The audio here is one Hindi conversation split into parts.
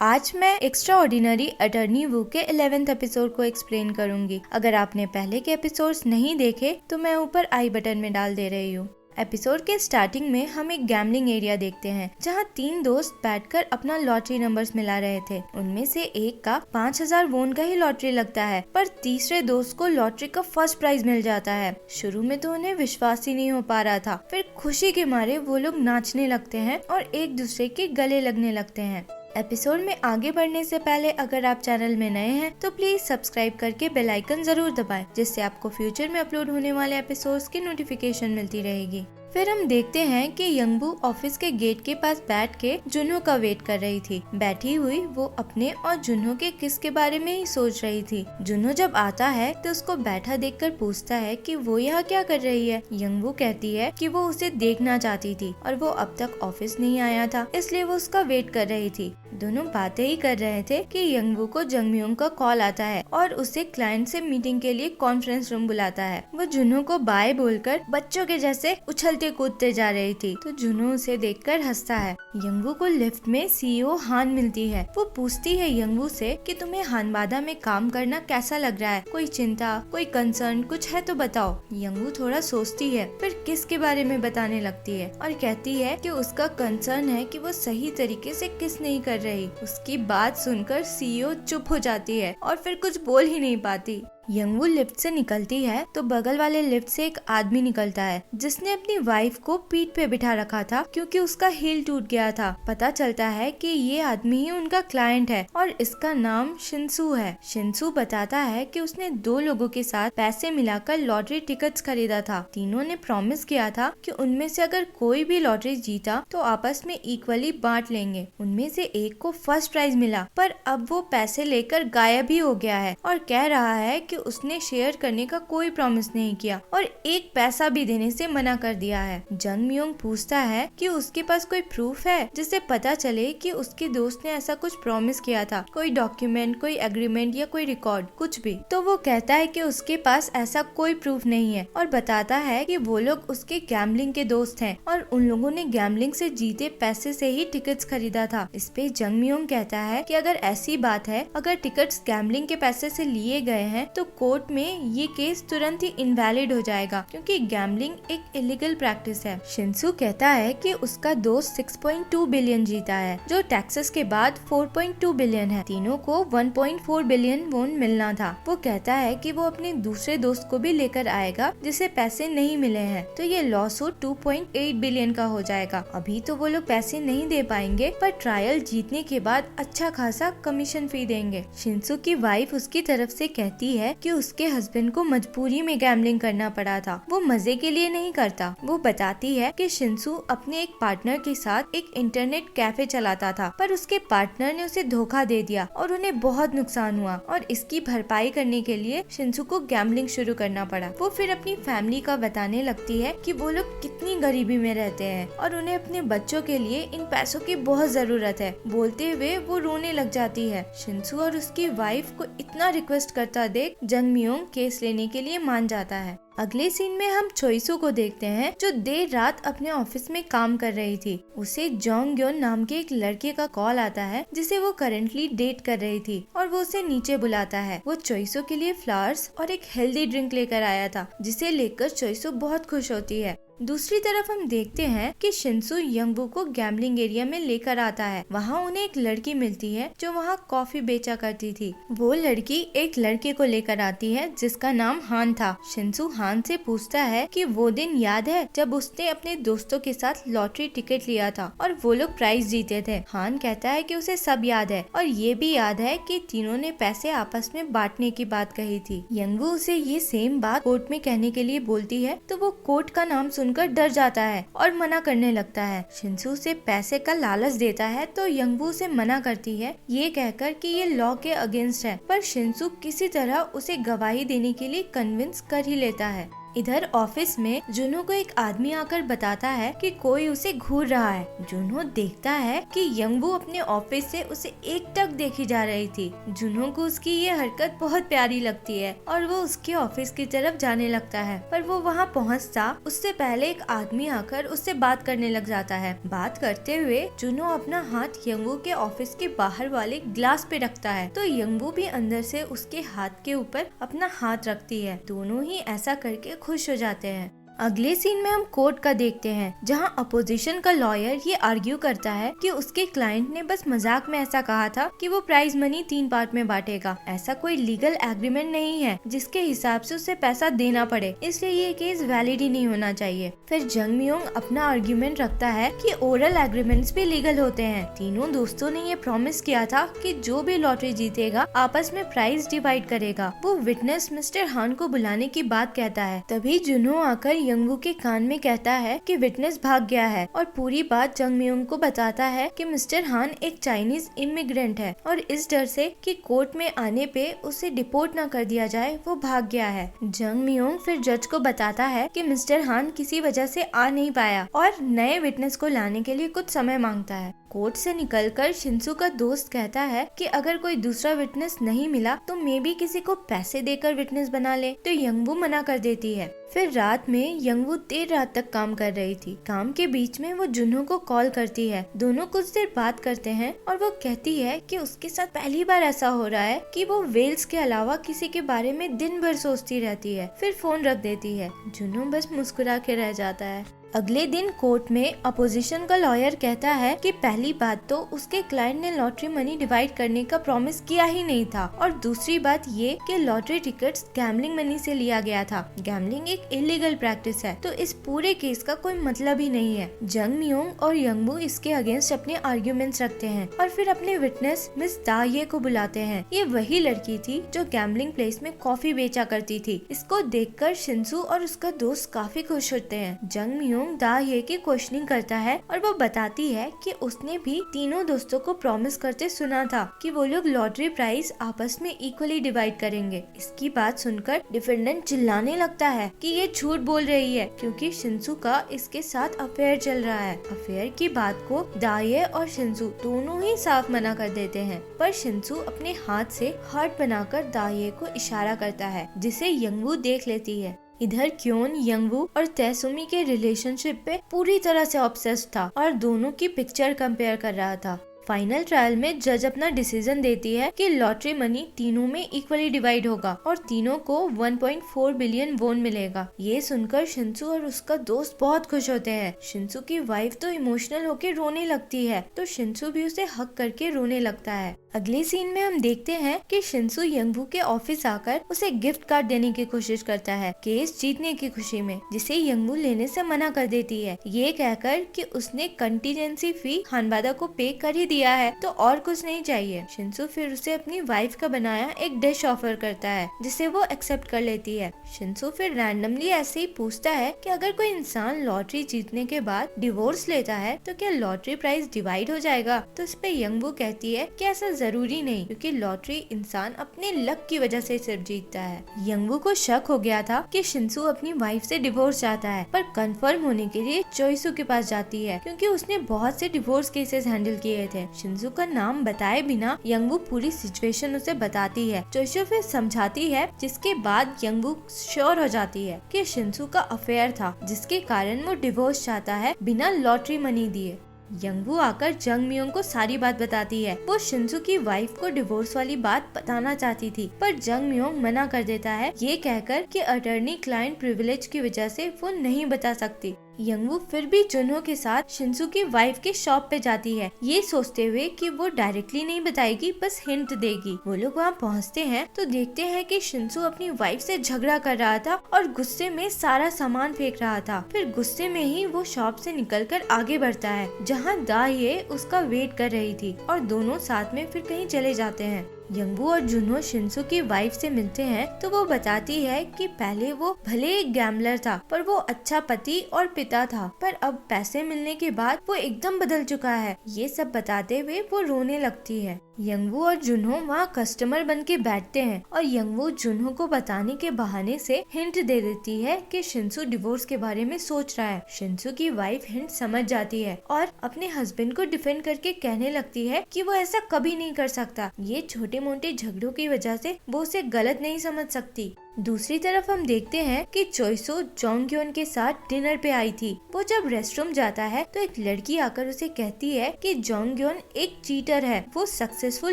आज मैं एक्स्ट्रा ऑर्डिनरी अटर्नी वू के 11th एपिसोड को एक्सप्लेन करूंगी। अगर आपने पहले के एपिसोड्स नहीं देखे तो मैं ऊपर आई बटन में डाल दे रही हूँ। एपिसोड के स्टार्टिंग में हम एक गैम्बलिंग एरिया देखते हैं जहाँ 3 दोस्त बैठकर अपना लॉटरी नंबर्स मिला रहे थे। उनमें से एक का 5000 वोन का ही लॉटरी लगता है, पर तीसरे दोस्त को लॉटरी का फर्स्ट प्राइज मिल जाता है। शुरू में तो उन्हें विश्वास ही नहीं हो पा रहा था, फिर खुशी के मारे वो लोग नाचने लगते हैं और एक दूसरे के गले लगने लगते हैं। एपिसोड में आगे बढ़ने से पहले अगर आप चैनल में नए हैं तो प्लीज सब्सक्राइब करके बेल आइकन जरूर दबाएं, जिससे आपको फ्यूचर में अपलोड होने वाले एपिसोड्स की नोटिफिकेशन मिलती रहेगी। फिर हम देखते हैं कि यंगबू ऑफिस के गेट के पास बैठ के जुन्हो का वेट कर रही थी। बैठी हुई वो अपने और जुन्हो के किस के बारे में ही सोच रही थी। जुन्हो जब आता है तो उसको बैठा देखकर पूछता है कि वो यहाँ क्या कर रही है। यंगबू कहती है कि वो उसे देखना चाहती थी और वो अब तक ऑफिस नहीं आया था, इसलिए वो उसका वेट कर रही थी। दोनों बातें ही कर रहे थे कि यंगबू को जंगम्योंग का कॉल आता है और उसे क्लाइंट से मीटिंग के लिए कॉन्फ्रेंस रूम बुलाता है। वो जुन्हो को बाय बोलकर बच्चों के जैसे उछलते कूदते जा रही थी, तो जुन्हो उसे देखकर हंसता है। यंगबू को लिफ्ट में सीईओ हान मिलती है। वो पूछती है यंगबू से कि तुम्हें हानबादा में काम करना कैसा लग रहा है, कोई चिंता, कोई कंसर्न कुछ है तो बताओ। यंगबू थोड़ा सोचती है, फिर किस के बारे में बताने लगती है और कहती है कि उसका कंसर्न है कि वो सही तरीके से किस नहीं कर रही। उसकी बात सुनकर सीईओ चुप हो जाती है और फिर कुछ बोल ही नहीं पाती। यंगबू लिफ्ट से निकलती है तो बगल वाले लिफ्ट से एक आदमी निकलता है जिसने अपनी वाइफ को पीठ पे बिठा रखा था क्योंकि उसका हील टूट गया था। पता चलता है कि ये आदमी ही उनका क्लाइंट है और इसका नाम शिंसू है। शिंसू बताता है कि उसने 2 लोगों के साथ पैसे मिलाकर लॉटरी टिकट्स खरीदा था। तीनों ने प्रॉमिस किया था कि उनमें से अगर कोई भी लॉटरी जीता तो आपस में इक्वली बांट लेंगे। उनमें से एक को फर्स्ट प्राइज मिला, पर अब वो पैसे लेकर गायब ही हो गया है और कह रहा है कि उसने शेयर करने का कोई प्रॉमिस नहीं किया और एक पैसा भी देने से मना कर दिया है। जंगम्योंग पूछता है कि उसके पास कोई प्रूफ है जिससे पता चले कि उसके दोस्त ने ऐसा कुछ प्रॉमिस किया था, कोई डॉक्यूमेंट, कोई एग्रीमेंट या कोई रिकॉर्ड, कुछ भी। तो वो कहता है कि उसके पास ऐसा कोई प्रूफ नहीं है और बताता है कि वो लोग उसके गैम्बलिंग के दोस्त हैं और उन लोगों ने गैम्बलिंग से जीते पैसे से ही टिकट्स खरीदा था। इस पे जंगम्योंग कहता है कि अगर ऐसी बात है, अगर टिकट्स गैम्बलिंग के पैसे से लिए गए हैं तो कोर्ट में ये केस तुरंत ही इनवैलिड हो जाएगा क्योंकि गैम्बलिंग एक इलीगल प्रैक्टिस है। शिंसू कहता है कि उसका दोस्त 6.2 बिलियन जीता है, जो टैक्सेस के बाद 4.2 बिलियन है। तीनों को 1.4 बिलियन वोन मिलना था। वो कहता है कि वो अपने दूसरे दोस्त को भी लेकर आएगा जिसे पैसे नहीं मिले हैं, तो ये लॉ सूट 2.8 बिलियन का हो जाएगा। अभी तो वो लोग पैसे नहीं दे पाएंगे, पर ट्रायल जीतने के बाद अच्छा खासा कमीशन फी देंगे। शिंसू की वाइफ उसकी तरफ से कहती है कि उसके हस्बैंड को मजबूरी में गैम्बलिंग करना पड़ा था, वो मजे के लिए नहीं करता। वो बताती है कि शिंसू अपने एक पार्टनर के साथ एक इंटरनेट कैफे चलाता था, पर उसके पार्टनर ने उसे धोखा दे दिया और उन्हें बहुत नुकसान हुआ और इसकी भरपाई करने के लिए शिंसू को गैम्बलिंग शुरू करना पड़ा। वो फिर अपनी फैमिली का बताने लगती है कि वो लोग कितनी गरीबी में रहते हैं और उन्हें अपने बच्चों के लिए इन पैसों की बहुत जरूरत है। बोलते हुए वो रोने लग जाती है। शिंसू और उसकी वाइफ को इतना रिक्वेस्ट करता देख जंगम्योंग केस लेने के लिए मान जाता है। अगले सीन में हम चोइसू को देखते हैं जो देर रात अपने ऑफिस में काम कर रही थी। उसे जोंगग्योन नाम के एक लड़के का कॉल आता है जिसे वो करंटली डेट कर रही थी और वो उसे नीचे बुलाता है। वो चोइसू के लिए फ्लावर्स और एक हेल्दी ड्रिंक लेकर आया था, जिसे लेकर चोइसू बहुत खुश होती है। दूसरी तरफ हम देखते हैं कि शिंसू यंगबू को गैम्बलिंग एरिया में लेकर आता है। वहाँ उन्हें एक लड़की मिलती है जो वहाँ कॉफी बेचा करती थी। वो लड़की एक लड़के को लेकर आती है जिसका नाम हान था। शिंसू हान से पूछता है कि वो दिन याद है जब उसने अपने दोस्तों के साथ लॉटरी टिकट लिया था और वो लोग प्राइज जीते थे। हान कहता है कि उसे सब याद है और ये भी याद है कि तीनों ने पैसे आपस में बांटने की बात कही थी। यंगबू उसे ये सेम बात कोर्ट में कहने के लिए बोलती है तो वो कोर्ट का नाम सुनकर डर जाता है और मना करने लगता है। शिंसू उसे पैसे का लालच देता है तो यंगबू उसे मना करती है, ये कहकर कि ये लॉ के अगेंस्ट है, पर शिंसू किसी तरह उसे गवाही देने के लिए कन्विंस कर ही लेता है। इधर ऑफिस में जुनहो को एक आदमी आकर बताता है कि कोई उसे घूर रहा है। जुनहो देखता है कि यंगवू अपने ऑफिस से उसे एकटक देखी जा रही थी। जुनहो को उसकी ये हरकत बहुत प्यारी लगती है और वो उसके ऑफिस की तरफ जाने लगता है, पर वो वहाँ पहुँचता उससे पहले एक आदमी आकर उससे बात करने लग जाता है। बात करते हुए जुनहो अपना हाथ यंगवू के ऑफिस के बाहर वाले ग्लास पे रखता है, तो यंगवू भी अंदर से उसके हाथ के ऊपर अपना हाथ रखती है। दोनों ही ऐसा करके खुश हो जाते हैं। अगले सीन में हम कोर्ट का देखते हैं, जहां अपोजिशन का लॉयर ये आर्ग्यू करता है कि उसके क्लाइंट ने बस मजाक में ऐसा कहा था कि वो प्राइज मनी 3 पार्ट में बांटेगा। ऐसा कोई लीगल एग्रीमेंट नहीं है जिसके हिसाब से उसे पैसा देना पड़े, इसलिए ये केस वैलिड ही नहीं होना चाहिए। फिर जंग मियोंग अपना आर्ग्यूमेंट रखता है कि ओरल एग्रीमेंट्स भी लीगल होते हैं। तीनों दोस्तों ने ये प्रॉमिस किया था कि जो भी लॉटरी जीतेगा आपस में प्राइज डिवाइड करेगा। वो विटनेस मिस्टर हान को बुलाने की बात कहता है। तभी जुनहो आकर यंगवू के कान में कहता है कि विटनेस भाग गया है और पूरी बात जंग मियोंग को बताता है कि मिस्टर हान एक चाइनीज इमिग्रेंट है और इस डर से कि कोर्ट में आने पे उसे डिपोर्ट न कर दिया जाए वो भाग गया है। जंग मियोंग फिर जज को बताता है कि मिस्टर हान किसी वजह से आ नहीं पाया और नए विटनेस को लाने के लिए कुछ समय मांगता है। कोर्ट से निकलकर शिंसू का दोस्त कहता है कि अगर कोई दूसरा विटनेस नहीं मिला तो मे भी किसी को पैसे देकर विटनेस बना ले, तो यंगवू मना कर देती है। फिर रात में यंगवू देर रात तक काम कर रही थी। काम के बीच में वो जुनहो को कॉल करती है। दोनों कुछ देर बात करते हैं और वो कहती है कि उसके साथ पहली बार ऐसा हो रहा है कि वो वेल्स के अलावा किसी के बारे में दिन भर सोचती रहती है। फिर फोन रख देती है। जुनहो बस मुस्कुरा के रह जाता है। अगले दिन कोर्ट में अपोजिशन का लॉयर कहता है कि पहली बात तो उसके क्लाइंट ने लॉटरी मनी डिवाइड करने का प्रॉमिस किया ही नहीं था और दूसरी बात ये कि लॉटरी टिकट्स गैम्बलिंग मनी से लिया गया था। गैम्बलिंग एक इलीगल प्रैक्टिस है, तो इस पूरे केस का कोई मतलब ही नहीं है। जंग मियोंग और यंगवू इसके अगेंस्ट अपने आर्ग्यूमेंट्स रखते हैं और फिर अपने विटनेस मिस दाये को बुलाते हैं। ये वही लड़की थी जो गैम्बलिंग प्लेस में कॉफी बेचा करती थी। इसको देखकर शिंसू और उसका दोस्त काफी खुश होते हैं। जंग मियोंग दाये की क्वेश्चनिंग करता है और वो बताती है कि उसने भी तीनों दोस्तों को प्रॉमिस करते सुना था कि वो लोग लॉटरी प्राइस आपस में इक्वली डिवाइड करेंगे। इसकी बात सुनकर डिफेंडेंट चिल्लाने लगता है कि ये झूठ बोल रही है क्योंकि शिंसू का इसके साथ अफेयर चल रहा है। अफेयर की बात को दाये और शिंसू दोनों ही साफ मना कर देते हैं, पर शिंसू अपने हाथ से हार्ट बनाकर दाये को इशारा करता है, जिसे यंगवू देख लेती है। इधर क्योन यंगवू और तैसुमी के रिलेशनशिप पे पूरी तरह से ऑब्सेस्ड था और दोनों की पिक्चर कंपेयर कर रहा था। फाइनल ट्रायल में जज अपना डिसीजन देती है कि लॉटरी मनी तीनों में इक्वली डिवाइड होगा और तीनों को 1.4 बिलियन वोन मिलेगा। ये सुनकर शिंसू और उसका दोस्त बहुत खुश होते हैं। शिंसू की वाइफ तो इमोशनल होके रोने लगती है, तो शिंसू भी उसे हक करके रोने लगता है। अगले सीन में हम देखते हैं कि शिंसू यंगवू के ऑफिस आकर उसे गिफ्ट कार्ड देने की कोशिश करता है केस जीतने की खुशी में, जिसे यंगवू लेने से मना कर देती है, ये कहकर कि उसने कंटीजेंसी फी हानबादा को पे कर ही दिया है तो और कुछ नहीं चाहिए। शिंसू फिर उसे अपनी वाइफ का बनाया एक डिश ऑफर करता है, जिसे वो एक्सेप्ट कर लेती है। शिंसू फिर रैंडमली ऐसे ही पूछता है कि अगर कोई इंसान लॉटरी जीतने के बाद डिवोर्स लेता है तो क्या लॉटरी प्राइस डिवाइड हो जाएगा, तो इस पे यंगवू कहती है कि ऐसा जरूरी नहीं, क्योंकि लॉटरी इंसान अपने लक की वजह से सिर्फ जीतता है। यंगवू को शक हो गया था कि शिंसू अपनी वाइफ से डिवोर्स चाहता है, पर कंफर्म होने के लिए चोइसू के पास जाती है क्योंकि उसने बहुत से डिवोर्स केसेस हैंडल किए थे। शिंसू का नाम बताए बिना यंगवू पूरी सिचुएशन उसे बताती है। चोइसू फिर समझाती है, जिसके बाद यंगवू श्योर हो जाती है कि शिंसू का अफेयर था, जिसके कारण वो डिवोर्स चाहता है बिना लॉटरी मनी दिए। यंगवू आकर जंग मियोंग को सारी बात बताती है। वो शिंसू की वाइफ को डिवोर्स वाली बात बताना चाहती थी, पर जंग मियोंग मना कर देता है, ये कहकर कि अटर्नी क्लाइंट प्रिविलेज की वजह से वो नहीं बता सकती। यंगवू फिर भी जुनहो के साथ शिंसू की वाइफ के शॉप पे जाती है, ये सोचते हुए कि वो डायरेक्टली नहीं बताएगी, बस हिंट देगी। वो लोग वहाँ पहुँचते हैं तो देखते हैं कि शिंसू अपनी वाइफ से झगड़ा कर रहा था और गुस्से में सारा सामान फेंक रहा था। फिर गुस्से में ही वो शॉप से निकलकर आगे बढ़ता है, जहाँ दाये उसका वेट कर रही थी और दोनों साथ में फिर कहीं चले जाते हैं। यंगवू और जुनहो शिंसू की वाइफ से मिलते हैं तो वो बताती है कि पहले वो भले एक गैम्बलर था पर वो अच्छा पति और पिता था, पर अब पैसे मिलने के बाद वो एकदम बदल चुका है। ये सब बताते हुए वो रोने लगती है। यंगवू और जुनहो वहाँ कस्टमर बन के बैठते हैं और यंगवू जुनहो को बताने के बहाने से हिंट दे देती है कि शिंसू डिवोर्स के बारे में सोच रहा है। शिंसू की वाइफ हिंट समझ जाती है और अपने हस्बैंड को डिफेंड करके कहने लगती है कि वो ऐसा कभी नहीं कर सकता। ये छोटे मोटे झगड़ों की वजह से वो उसे गलत नहीं समझ सकती। दूसरी तरफ हम देखते हैं कि चोइसो जोंगक्योन के साथ डिनर पे आई थी। वो जब रेस्टरूम जाता है तो एक लड़की आकर उसे कहती है कि जोंगक्योन एक चीटर है, वो सक्सेसफुल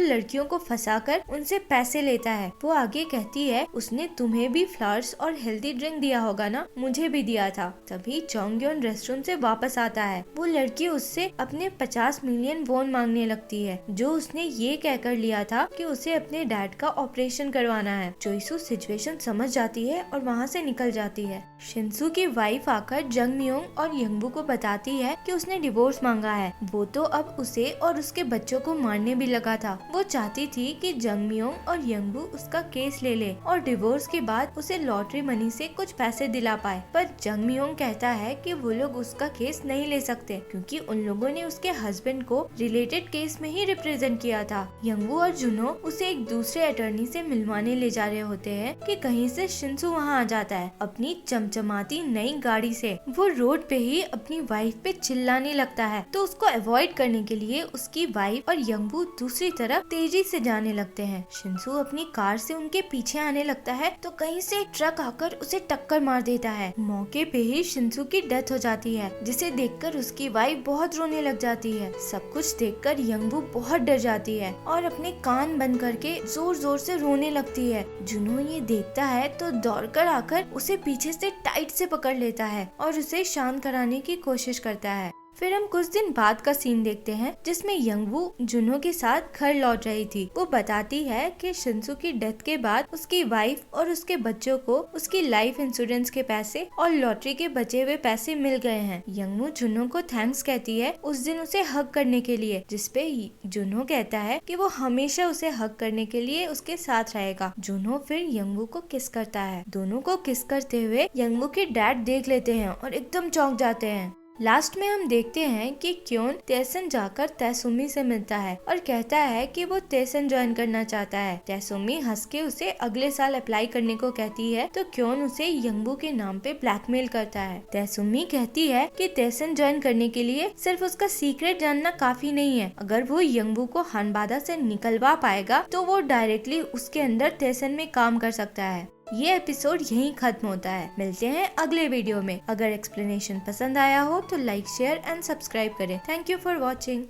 लड़कियों को फंसाकर उनसे पैसे लेता है। वो आगे कहती है उसने तुम्हें भी फ्लावर्स और हेल्दी ड्रिंक दिया होगा ना, मुझे भी दिया था। तभी जोंगक्योन रेस्टरूम से वापस आता है। वो लड़की उससे अपने 50 मिलियन वॉन मांगने लगती है जो उसने ये कहकर लिया था कि उसे अपने डैड का ऑपरेशन करवाना है। चोइसो सिचुएशन समझ जाती है और वहाँ से निकल जाती है। शिंसू की वाइफ आकर जंगम्योंग और यंगवू को बताती है कि उसने डिवोर्स मांगा है। वो तो अब उसे और उसके बच्चों को मारने भी लगा था। वो चाहती थी कि जंगम्योंग और यंगवू उसका केस ले और डिवोर्स के बाद उसे लॉटरी मनी से कुछ पैसे दिला पाए, पर जंगम्योंग कहता है कि वो लोग उसका केस नहीं ले सकते क्योंकि उन लोगों ने उसके हस्बैंड को रिलेटेड केस में ही रिप्रेजेंट किया था। यंगवू और जुनहो उसे एक दूसरे अटर्नी से मिलवाने ले जा रहे होते हैं कि कहीं से शिंसू वहाँ आ जाता है अपनी चमचमाती नई गाड़ी से। वो रोड पे ही अपनी वाइफ पे चिल्लाने लगता है तो उसको अवॉइड करने के लिए उसकी वाइफ और यंगवू दूसरी तरफ तेजी से जाने लगते हैं। शिंसू अपनी कार से उनके पीछे आने लगता है तो कहीं से एक ट्रक आकर उसे टक्कर मार देता है। मौके पे ही शिंसू की डेथ हो जाती है जिसे देखकर उसकी वाइफ बहुत रोने लग जाती है। सब कुछ देखकर यंगवू बहुत डर जाती है और अपने कान बंद करके जोर जोर से रोने लगती है। जुनहो ये देखता है तो दौड़कर आकर उसे पीछे से टाइट से पकड़ लेता है और उसे शांत कराने की कोशिश करता है। फिर हम कुछ दिन बाद का सीन देखते हैं जिसमें यंगवू जुनहो के साथ घर लौट रही थी। वो बताती है कि शिंसू की डेथ के बाद उसकी वाइफ और उसके बच्चों को उसकी लाइफ इंश्योरेंस के पैसे और लॉटरी के बचे हुए पैसे मिल गए हैं। यंगवू जुनहो को थैंक्स कहती है उस दिन उसे हग करने के लिए, जिसपे जुनहो कहता है कि वो हमेशा उसे हग करने के लिए उसके साथ रहेगा। जुनहो फिर यंगवू को किस करता है। दोनों को किस करते हुए यंगवू के डैड देख लेते हैं और एकदम चौंक जाते हैं। लास्ट में हम देखते हैं कि क्योन तेसन जाकर तैसुमी से मिलता है और कहता है कि वो तेसन ज्वाइन करना चाहता है। तैसुमी हंस के उसे अगले साल अप्लाई करने को कहती है तो क्योन उसे यंगवू के नाम पे ब्लैकमेल करता है। तैसुमी कहती है कि तेसन ज्वाइन करने के लिए सिर्फ उसका सीक्रेट जानना काफी नहीं है, अगर वो यंगवू को हानबादा से निकलवा पाएगा तो वो डायरेक्टली उसके अंदर तेसन में काम कर सकता है। ये एपिसोड यहीं खत्म होता है। मिलते हैं अगले वीडियो में। अगर एक्सप्लेनेशन पसंद आया हो तो लाइक शेयर एंड सब्सक्राइब करें। Thank you for watching.